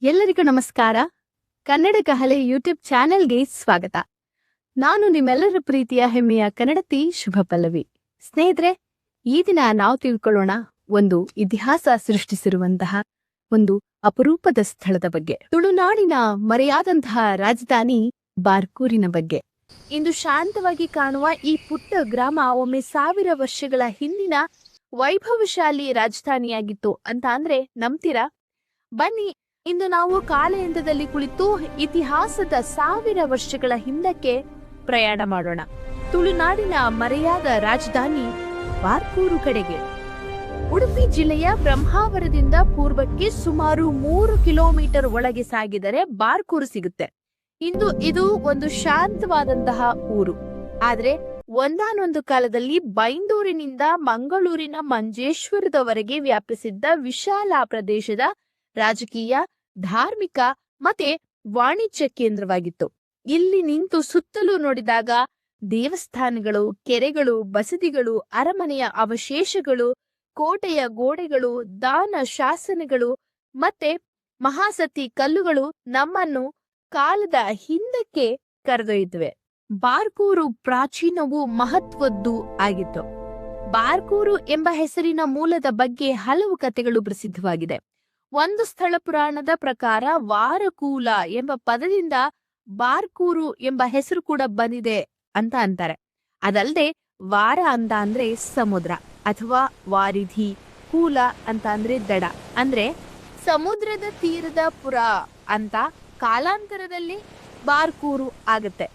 ಎಲ್ಲರಿಗೂ ನಮಸ್ಕಾರ. ಕನ್ನಡ ಕಹಲೆ ಯೂಟ್ಯೂಬ್ ಚಾನೆಲ್ಗೆ ಸ್ವಾಗತ. ನಾನು ನಿಮ್ಮೆಲ್ಲರ ಪ್ರೀತಿಯ ಹೆಮ್ಮೆಯ ಕನ್ನಡತಿ ಶುಭ ಪಲ್ಲವಿ. ಸ್ನೇಹಿತರೆ, ಈ ದಿನ ನಾವು ತಿಳ್ಕೊಳ್ಳೋಣ ಒಂದು ಇತಿಹಾಸ ಸೃಷ್ಟಿಸಿರುವಂತಹ ಒಂದು ಅಪರೂಪದ ಸ್ಥಳದ ಬಗ್ಗೆ. ತುಳುನಾಡಿನ ಮರೆಯಾದಂತಹ ರಾಜಧಾನಿ ಬಾರ್ಕೂರಿನ ಬಗ್ಗೆ. ಇಂದು ಶಾಂತವಾಗಿ ಕಾಣುವ ಈ ಪುಟ್ಟ ಗ್ರಾಮ ಒಮ್ಮೆ 1000 ವರ್ಷಗಳ ಹಿಂದಿನ ವೈಭವಶಾಲಿ ರಾಜಧಾನಿಯಾಗಿತ್ತು ಅಂತ ಅಂದ್ರೆ ನಂಬ್ತೀರಾ? ಬನ್ನಿ, ಇಂದು ನಾವು ಕಾಲಯಂತ್ರದಲ್ಲಿ ಕುಳಿತು ಇತಿಹಾಸದ 1000 ವರ್ಷಗಳ ಹಿಂದಕ್ಕೆ ಪ್ರಯಾಣ ಮಾಡೋಣ. ತುಳುನಾಡಿನ ಮರೆಯಾದ ರಾಜಧಾನಿ ಬಾರ್ಕೂರು ಕಡೆಗೆ. ಉಡುಪಿ ಜಿಲ್ಲೆಯ ಬ್ರಹ್ಮಾವರದಿಂದ ಪೂರ್ವಕ್ಕೆ ಸುಮಾರು 3 ಕಿಲೋಮೀಟರ್ ಒಳಗೆ ಸಾಗಿದರೆ ಬಾರ್ಕೂರು ಸಿಗುತ್ತೆ. ಇಂದು ಇದು ಒಂದು ಶಾಂತವಾದಂತಹ ಊರು. ಆದ್ರೆ ಒಂದಾನೊಂದು ಕಾಲದಲ್ಲಿ ಬೈಂದೂರಿನಿಂದ ಮಂಗಳೂರಿನ ಮಂಜೇಶ್ವರದವರೆಗೆ ವ್ಯಾಪಿಸಿದ್ದ ವಿಶಾಲ ಪ್ರದೇಶದ ರಾಜಕೀಯ, ಧಾರ್ಮಿಕ ಮತ್ತೆ ವಾಣಿಜ್ಯ ಕೇಂದ್ರವಾಗಿತ್ತು. ಇಲ್ಲಿ ನಿಂತು ಸುತ್ತಲೂ ನೋಡಿದಾಗ ದೇವಸ್ಥಾನಗಳು, ಕೆರೆಗಳು, ಬಸದಿಗಳು, ಅರಮನೆಯ ಅವಶೇಷಗಳು, ಕೋಟೆಯ ಗೋಡೆಗಳು, ದಾನ ಶಾಸನಗಳು ಮತ್ತೆ ಮಹಾಸತಿ ಕಲ್ಲುಗಳು ನಮ್ಮನ್ನು ಕಾಲದ ಹಿಂದಕ್ಕೆ ಕರೆದೊಯ್ಯುತ್ತವೆ. ಬಾರ್ಕೂರು ಪ್ರಾಚೀನವೂ ಮಹತ್ವದ್ದು ಆಗಿತ್ತು. ಬಾರ್ಕೂರು ಎಂಬ ಹೆಸರಿನ ಮೂಲದ ಬಗ್ಗೆ ಹಲವು ಕಥೆಗಳು ಪ್ರಸಿದ್ಧವಾಗಿದೆ. ಒಂದು ಸ್ಥಳ ಪುರಾಣದ ಪ್ರಕಾರ ವಾರಕೂಲ ಎಂಬ ಪದದಿಂದ ಬಾರ್ಕೂರು ಎಂಬ ಹೆಸರು ಕೂಡ ಬಂದಿದೆ ಅಂತ ಅಂತಾರೆ. ಅದಲ್ಲದೆ ವಾರ ಅಂತ ಅಂದ್ರೆ ಸಮುದ್ರ ಅಥವಾ ವಾರಿಧಿ, ಕೂಲ ಅಂತ ಅಂದ್ರೆ ದಡ, ಅಂದ್ರೆ ಸಮುದ್ರದ ತೀರದ ಪುರ ಅಂತ ಕಾಲಾಂತರದಲ್ಲಿ ಬಾರ್ಕೂರು ಆಗತ್ತೆ.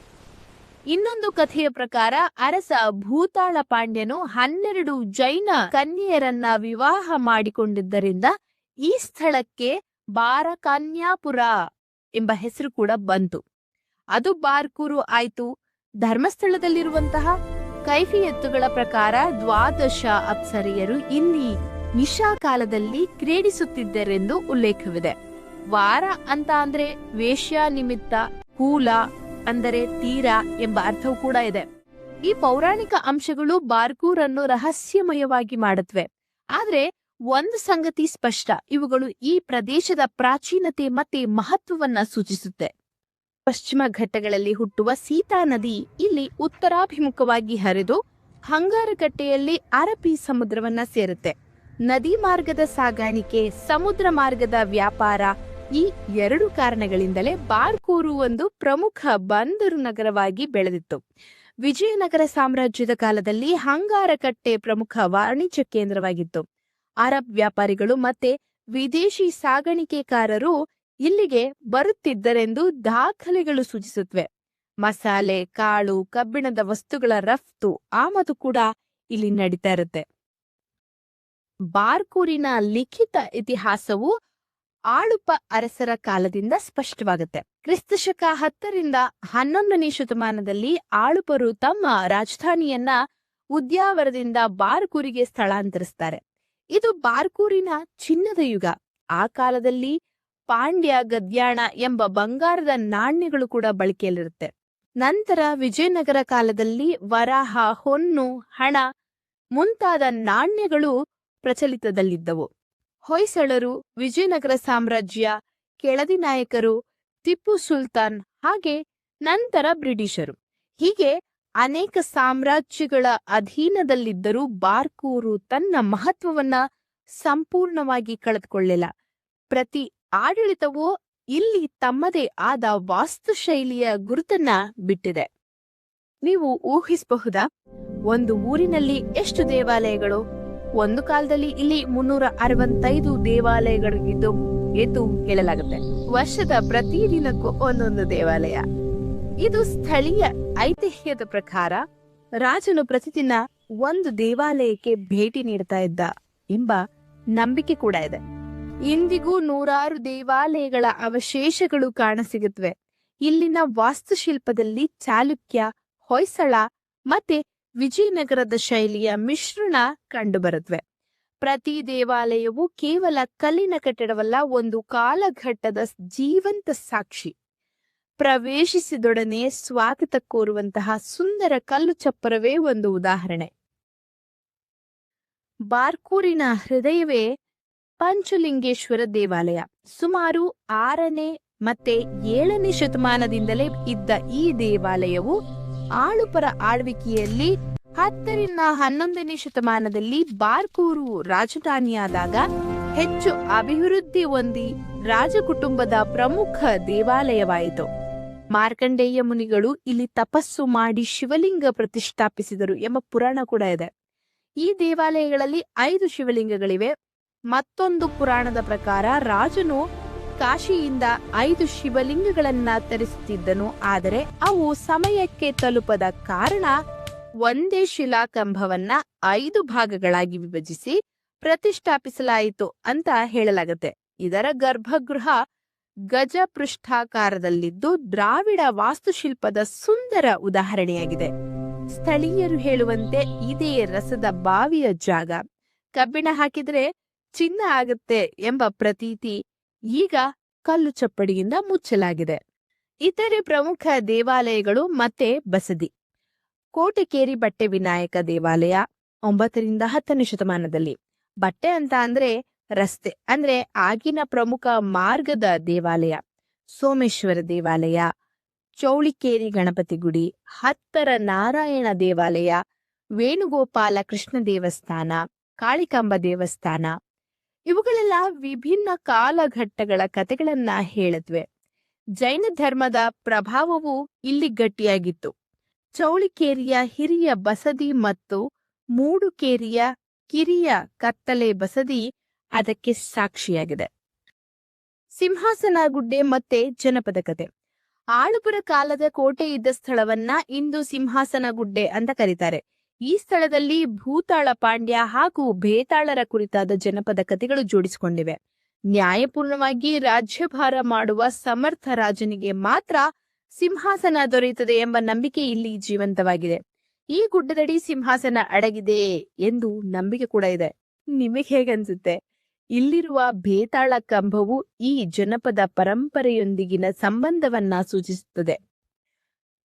ಇನ್ನೊಂದು ಕಥೆಯ ಪ್ರಕಾರ ಅರಸ ಭೂತಾಳ ಪಾಂಡ್ಯನು 12 ಜೈನ ಕನ್ಯೆಯರನ್ನ ವಿವಾಹ ಮಾಡಿಕೊಂಡಿದ್ದರಿಂದ ಈ ಸ್ಥಳಕ್ಕೆ ಬಾರಕನ್ಯಾಪುರ ಎಂಬ ಹೆಸರು ಕೂಡ ಬಂತು. ಅದು ಬಾರ್ಕೂರು ಆಯ್ತು. ಧರ್ಮಸ್ಥಳದಲ್ಲಿರುವಂತಹ ಕೈಫಿಯತ್ತುಗಳ ಪ್ರಕಾರ 12 ಅಪ್ಸರೆಯರು ಇಲ್ಲಿ ನಿಶಾ ಕಾಲದಲ್ಲಿ ಕ್ರೀಡಿಸುತ್ತಿದ್ದರೆಂದು ಉಲ್ಲೇಖವಿದೆ. ವಾರ ಅಂತ ಅಂದ್ರೆ ವೇಶ್ಯ ನಿಮಿತ್ತ, ಕೂಲ ಅಂದರೆ ತೀರ ಎಂಬ ಅರ್ಥವೂ ಕೂಡ ಇದೆ. ಈ ಪೌರಾಣಿಕ ಅಂಶಗಳು ಬಾರ್ಕೂರನ್ನು ರಹಸ್ಯಮಯವಾಗಿ ಮಾಡುತ್ತವೆ. ಆದ್ರೆ ಒಂದು ಸಂಗತಿ ಸ್ಪಷ್ಟ, ಇವುಗಳು ಈ ಪ್ರದೇಶದ ಪ್ರಾಚೀನತೆ ಮತ್ತೆ ಮಹತ್ವವನ್ನ ಸೂಚಿಸುತ್ತೆ. ಪಶ್ಚಿಮ ಘಟ್ಟಗಳಲ್ಲಿ ಹುಟ್ಟುವ ಸೀತಾ ನದಿ ಇಲ್ಲಿ ಉತ್ತರಾಭಿಮುಖವಾಗಿ ಹರಿದು ಹಂಗಾರಕಟ್ಟೆಯಲ್ಲಿ ಅರಬ್ಬಿ ಸಮುದ್ರವನ್ನ ಸೇರುತ್ತೆ. ನದಿ ಮಾರ್ಗದ ಸಾಗಾಣಿಕೆ, ಸಮುದ್ರ ಮಾರ್ಗದ ವ್ಯಾಪಾರ, ಈ 2 ಕಾರಣಗಳಿಂದಲೇ ಬಾರ್ಕೂರು ಒಂದು ಪ್ರಮುಖ ಬಂದರು ನಗರವಾಗಿ ಬೆಳೆದಿತ್ತು. ವಿಜಯನಗರ ಸಾಮ್ರಾಜ್ಯದ ಕಾಲದಲ್ಲಿ ಹಂಗಾರಕಟ್ಟೆ ಪ್ರಮುಖ ವಾಣಿಜ್ಯ ಕೇಂದ್ರವಾಗಿತ್ತು. ಅರಬ್ ವ್ಯಾಪಾರಿಗಳು ಮತ್ತೆ ವಿದೇಶಿ ಸಾಗಾಣಿಕೆಕಾರರು ಇಲ್ಲಿಗೆ ಬರುತ್ತಿದ್ದರೆಂದು ದಾಖಲೆಗಳು ಸೂಚಿಸುತ್ತವೆ. ಮಸಾಲೆ, ಕಾಳು, ಕಬ್ಬಿಣದ ವಸ್ತುಗಳ ರಫ್ತು, ಆಮದು ಕೂಡ ಇಲ್ಲಿ ನಡೀತಾ ಇರುತ್ತೆ. ಬಾರ್ಕೂರಿನ ಲಿಖಿತ ಇತಿಹಾಸವು ಆಳುಪ ಅರಸರ ಕಾಲದಿಂದ ಸ್ಪಷ್ಟವಾಗುತ್ತೆ. ಕ್ರಿಸ್ತಶಕ 10ರಿಂದ 11ನೇ ಶತಮಾನದಲ್ಲಿ ಆಳುಪರು ತಮ್ಮ ರಾಜಧಾನಿಯನ್ನ ಉದ್ಯಾವರದಿಂದ ಬಾರ್ಕೂರಿಗೆ ಸ್ಥಳಾಂತರಿಸ್ತಾರೆ. ಇದು ಬಾರ್ಕೂರಿನ ಚಿನ್ನದ ಯುಗ. ಆ ಕಾಲದಲ್ಲಿ ಪಾಂಡ್ಯ, ಗದ್ಯಾಣ ಎಂಬ ಬಂಗಾರದ ನಾಣ್ಯಗಳು ಕೂಡ ಬಳಕೆಯಲ್ಲಿರುತ್ತೆ. ನಂತರ ವಿಜಯನಗರ ಕಾಲದಲ್ಲಿ ವರಾಹ, ಹೊನ್ನು, ಹಣ ಮುಂತಾದ ನಾಣ್ಯಗಳು ಪ್ರಚಲಿತದಲ್ಲಿದ್ದವು. ಹೊಯ್ಸಳರು, ವಿಜಯನಗರ ಸಾಮ್ರಾಜ್ಯ, ಕೆಳದಿ ನಾಯಕರು, ಟಿಪ್ಪು ಸುಲ್ತಾನ್ ಹಾಗೆ ನಂತರ ಬ್ರಿಟಿಷರು, ಹೀಗೆ ಅನೇಕ ಸಾಮ್ರಾಜ್ಯಗಳ ಅಧೀನದಲ್ಲಿದ್ದರೂ ಬಾರ್ಕೂರು ತನ್ನ ಮಹತ್ವವನ್ನ ಸಂಪೂರ್ಣವಾಗಿ ಕಳೆದುಕೊಳ್ಳಿಲ್ಲ. ಪ್ರತಿ ಆಡಳಿತವೂ ಇಲ್ಲಿ ತಮ್ಮದೇ ಆದ ವಾಸ್ತುಶೈಲಿಯ ಗುರುತನ್ನ ಬಿಟ್ಟಿದೆ. ನೀವು ಊಹಿಸಬಹುದಾ, ಒಂದು ಊರಿನಲ್ಲಿ ಎಷ್ಟು ದೇವಾಲಯಗಳು? ಒಂದು ಕಾಲದಲ್ಲಿ ಇಲ್ಲಿ 365 ದೇವಾಲಯಗಳಿದ್ದು ಎಂದು ಹೇಳಲಾಗುತ್ತೆ. ವರ್ಷದ ಪ್ರತಿ ದಿನಕ್ಕೂ ಒಂದೊಂದು ದೇವಾಲಯ. ಇದು ಸ್ಥಳೀಯ ಐತಿಹ್ಯದ ಪ್ರಕಾರ ರಾಜನು ಪ್ರತಿದಿನ ಒಂದು ದೇವಾಲಯಕ್ಕೆ ಭೇಟಿ ನೀಡ್ತಾ ಇದ್ದ ಎಂಬ ನಂಬಿಕೆ ಕೂಡ ಇದೆ. ಇಂದಿಗೂ 100 ದೇವಾಲಯಗಳ ಅವಶೇಷಗಳು ಕಾಣಸಿಗುತ್ತವೆ. ಇಲ್ಲಿನ ವಾಸ್ತುಶಿಲ್ಪದಲ್ಲಿ ಚಾಲುಕ್ಯ, ಹೊಯ್ಸಳ ಮತ್ತೆ ವಿಜಯನಗರದ ಶೈಲಿಯ ಮಿಶ್ರಣ ಕಂಡುಬರುತ್ತವೆ. ಪ್ರತಿ ದೇವಾಲಯವು ಕೇವಲ ಕಲ್ಲಿನ ಕಟ್ಟಡವಲ್ಲ, ಒಂದು ಕಾಲಘಟ್ಟದ ಜೀವಂತ ಸಾಕ್ಷಿ. ಪ್ರವೇಶಿಸಿದೊಡನೆ ಸ್ವಾಗತ ಕೋರುವಂತಹ ಸುಂದರ ಕಲ್ಲು ಚಪ್ಪರವೇ ಒಂದು ಉದಾಹರಣೆ. ಬಾರ್ಕೂರಿನ ಹೃದಯವೇ ಪಂಚಲಿಂಗೇಶ್ವರ ದೇವಾಲಯ. ಸುಮಾರು 6ನೇ ಮತ್ತೆ 7ನೇ ಶತಮಾನದಿಂದಲೇ ಇದ್ದ ಈ ದೇವಾಲಯವು ಆಳುಪರ ಆಳ್ವಿಕೆಯಲ್ಲಿ 10ರಿಂದ 11ನೇ ಶತಮಾನದಲ್ಲಿ ಬಾರ್ಕೂರು ರಾಜಧಾನಿಯಾದಾಗ ಹೆಚ್ಚು ಅಭಿವೃದ್ಧಿ ಹೊಂದಿ ರಾಜಕುಟುಂಬದ ಪ್ರಮುಖ ದೇವಾಲಯವಾಯಿತು. ಮಾರ್ಕಂಡೇಯ ಮುನಿಗಳು ಇಲ್ಲಿ ತಪಸ್ಸು ಮಾಡಿ ಶಿವಲಿಂಗ ಪ್ರತಿಷ್ಠಾಪಿಸಿದರು ಎಂಬ ಪುರಾಣ ಕೂಡ ಇದೆ. ಈ ದೇವಾಲಯಗಳಲ್ಲಿ 5 ಶಿವಲಿಂಗಗಳಿವೆ. ಮತ್ತೊಂದು ಪುರಾಣದ ಪ್ರಕಾರ ರಾಜನು ಕಾಶಿಯಿಂದ 5 ಶಿವಲಿಂಗಗಳನ್ನ ತರಿಸುತ್ತಿದ್ದನು. ಆದರೆ ಅವು ಸಮಯಕ್ಕೆ ತಲುಪದ ಕಾರಣ ಒಂದೇ ಶಿಲಾಕಂಬವನ್ನ 5 ಭಾಗಗಳಾಗಿ ವಿಭಜಿಸಿ ಪ್ರತಿಷ್ಠಾಪಿಸಲಾಯಿತು ಅಂತ ಹೇಳಲಾಗುತ್ತೆ. ಇದರ ಗರ್ಭಗೃಹ ಗಜಪೃಷ್ಠಾಕಾರದಲ್ಲಿದ್ದು ದ್ರಾವಿಡ ವಾಸ್ತುಶಿಲ್ಪದ ಸುಂದರ ಉದಾಹರಣೆಯಾಗಿದೆ. ಸ್ಥಳೀಯರು ಹೇಳುವಂತೆ ಇದೇ ರಸದ ಬಾವಿಯ ಜಾಗ. ಕಬ್ಬಿಣ ಹಾಕಿದ್ರೆ ಚಿನ್ನ ಆಗುತ್ತೆ ಎಂಬ ಪ್ರತೀತಿ ಈಗ ಕಲ್ಲು ಚಪ್ಪಡಿಯಿಂದ ಮುಚ್ಚಲಾಗಿದೆ. ಇತರೆ ಪ್ರಮುಖ ದೇವಾಲಯಗಳು ಮತ್ತೆ ಬಸದಿ. ಕೋಟೆಕೇರಿ ಬಟ್ಟೆ ವಿನಾಯಕ ದೇವಾಲಯ 9ರಿಂದ 10ನೇ ಶತಮಾನದಲ್ಲಿ. ಬಟ್ಟೆ ಅಂತ ಅಂದ್ರೆ ರಸ್ತೆ, ಅಂದ್ರೆ ಆಗಿನ ಪ್ರಮುಖ ಮಾರ್ಗದ ದೇವಾಲಯ. ಸೋಮೇಶ್ವರ ದೇವಾಲಯ, ಚೌಳಿಕೇರಿ ಗಣಪತಿ ಗುಡಿ, 10ರ ನಾರಾಯಣ ದೇವಾಲಯ, ವೇಣುಗೋಪಾಲ ಕೃಷ್ಣ ದೇವಸ್ಥಾನ, ಕಾಳಿಕಾಂಬ ದೇವಸ್ಥಾನ ಇವುಗಳೆಲ್ಲ ವಿಭಿನ್ನ ಕಾಲಘಟ್ಟಗಳ ಕಥೆಗಳನ್ನ ಹೇಳುತ್ತವೆ. ಜೈನ ಧರ್ಮದ ಪ್ರಭಾವವು ಇಲ್ಲಿ ಗಟ್ಟಿಯಾಗಿತ್ತು. ಚೌಳಿಕೇರಿಯ ಹಿರಿಯ ಬಸದಿ ಮತ್ತು ಮೂಡುಕೇರಿಯ ಕಿರಿಯ ಕತ್ತಲೆ ಬಸದಿ ಅದಕ್ಕೆ ಸಾಕ್ಷಿಯಾಗಿದೆ. ಸಿಂಹಾಸನ ಗುಡ್ಡೆ ಮತ್ತೆ ಜನಪದ ಕತೆ. ಆಳುಪುರ ಕಾಲದ ಕೋಟೆ ಇದ್ದ ಸ್ಥಳವನ್ನ ಇಂದು ಸಿಂಹಾಸನ ಗುಡ್ಡೆ ಅಂತ ಕರೀತಾರೆ. ಈ ಸ್ಥಳದಲ್ಲಿ ಭೂತಾಳ ಪಾಂಡ್ಯ ಹಾಗೂ ಬೇತಾಳರ ಕುರಿತಾದ ಜನಪದ ಕಥೆಗಳು ಜೋಡಿಸಿಕೊಂಡಿವೆ. ನ್ಯಾಯಪೂರ್ಣವಾಗಿ ರಾಜ್ಯಭಾರ ಮಾಡುವ ಸಮರ್ಥ ರಾಜನಿಗೆ ಮಾತ್ರ ಸಿಂಹಾಸನ ದೊರೆಯುತ್ತದೆ ಎಂಬ ನಂಬಿಕೆ ಇಲ್ಲಿ ಜೀವಂತವಾಗಿದೆ. ಈ ಗುಡ್ಡದಡಿ ಸಿಂಹಾಸನ ಅಡಗಿದೆ ಎಂದು ನಂಬಿಕೆ ಕೂಡ ಇದೆ. ನಿಮಗೆ ಹೇಗನ್ಸುತ್ತೆ? ಇಲ್ಲಿರುವ ಬೇತಾಳ ಕಂಬವು ಈ ಜನಪದ ಪರಂಪರೆಯೊಂದಿಗಿನ ಸಂಬಂಧವನ್ನ ಸೂಚಿಸುತ್ತದೆ.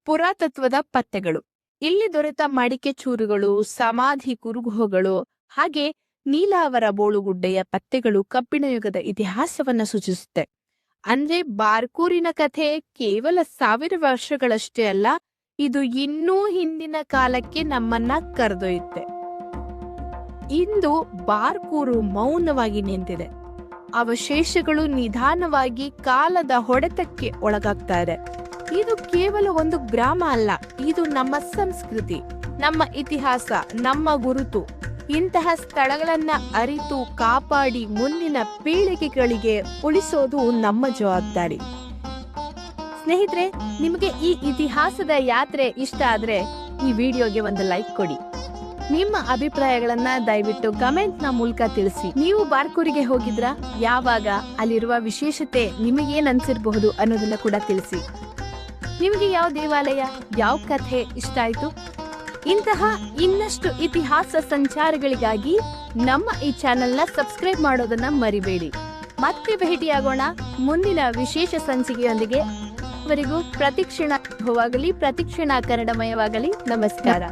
ಪುರಾತತ್ವದ ಪತ್ತೆಗಳು. ಇಲ್ಲಿ ದೊರೆತ ಮಡಿಕೆ ಚೂರುಗಳು, ಸಮಾಧಿ ಕುರುಗುಹಗಳು ಹಾಗೆ ನೀಲಾವರ ಬೋಳುಗುಡ್ಡೆಯ ಪತ್ತೆಗಳು ಕಬ್ಬಿಣ ಯುಗದ ಇತಿಹಾಸವನ್ನ ಸೂಚಿಸುತ್ತೆ. ಅಂದ್ರೆ ಬಾರ್ಕೂರಿನ ಕಥೆ ಕೇವಲ 1000 ವರ್ಷಗಳಷ್ಟೇ ಅಲ್ಲ, ಇದು ಇನ್ನೂ ಹಿಂದಿನ ಕಾಲಕ್ಕೆ ನಮ್ಮನ್ನ ಕರೆದೊಯ್ಯುತ್ತೆ. ಇಂದು ಬಾರ್ಕೂರು ಮೌನವಾಗಿ ನಿಂತಿದೆ. ಅವಶೇಷಗಳು ನಿಧಾನವಾಗಿ ಕಾಲದ ಹೊಡೆತಕ್ಕೆ ಒಳಗಾಗ್ತಾ ಇದೆ. ಇದು ಕೇವಲ ಒಂದು ಗ್ರಾಮ ಅಲ್ಲ, ಇದು ನಮ್ಮ ಸಂಸ್ಕೃತಿ, ನಮ್ಮ ಇತಿಹಾಸ, ನಮ್ಮ ಗುರುತು. ಇಂತಹ ಸ್ಥಳಗಳನ್ನ ಅರಿತು ಕಾಪಾಡಿ ಮುಂದಿನ ಪೀಳಿಗೆಗಳಿಗೆ ಉಳಿಸೋದು ನಮ್ಮ ಜವಾಬ್ದಾರಿ. ಸ್ನೇಹಿತರೆ, ನಿಮಗೆ ಈ ಇತಿಹಾಸದ ಯಾತ್ರೆ ಇಷ್ಟ ಆದ್ರೆ ಈ ವಿಡಿಯೋಗೆ ಒಂದು ಲೈಕ್ ಕೊಡಿ. ನಿಮ್ಮ ಅಭಿಪ್ರಾಯಗಳನ್ನ ದಯವಿಟ್ಟು ಕಮೆಂಟ್ ನ ಮೂಲಕ ತಿಳಿಸಿ. ನೀವು ಬಾರ್ಕೂರಿಗೆ ಹೋಗಿದ್ರಾ? ಯಾವಾಗ? ಅಲ್ಲಿರುವ ವಿಶೇಷತೆ ನಿಮಗೇನ್ ಅನ್ಸಿರಬಹುದು ಅನ್ನೋದನ್ನ ಕೂಡ ತಿಳಿಸಿ. ನಿಮಗೆ ಯಾವ ದೇವಾಲಯ, ಯಾವ ಕಥೆ ಇಷ್ಟ ಆಯ್ತು? ಇಂತಹ ಇನ್ನಷ್ಟು ಇತಿಹಾಸ ಸಂಚಾರಗಳಿಗಾಗಿ ನಮ್ಮ ಈ ಚಾನೆಲ್ನ ಸಬ್ಸ್ಕ್ರೈಬ್ ಮಾಡೋದನ್ನ ಮರಿಬೇಡಿ. ಮತ್ತೆ ಭೇಟಿಯಾಗೋಣ ಮುಂದಿನ ವಿಶೇಷ ಸಂಚಿಕೆಯೊಂದಿಗೆ. ವರೆಗೂ ಪ್ರತಿಕ್ಷಣ ಕನ್ನಡಮಯವಾಗಲಿ. ನಮಸ್ಕಾರ.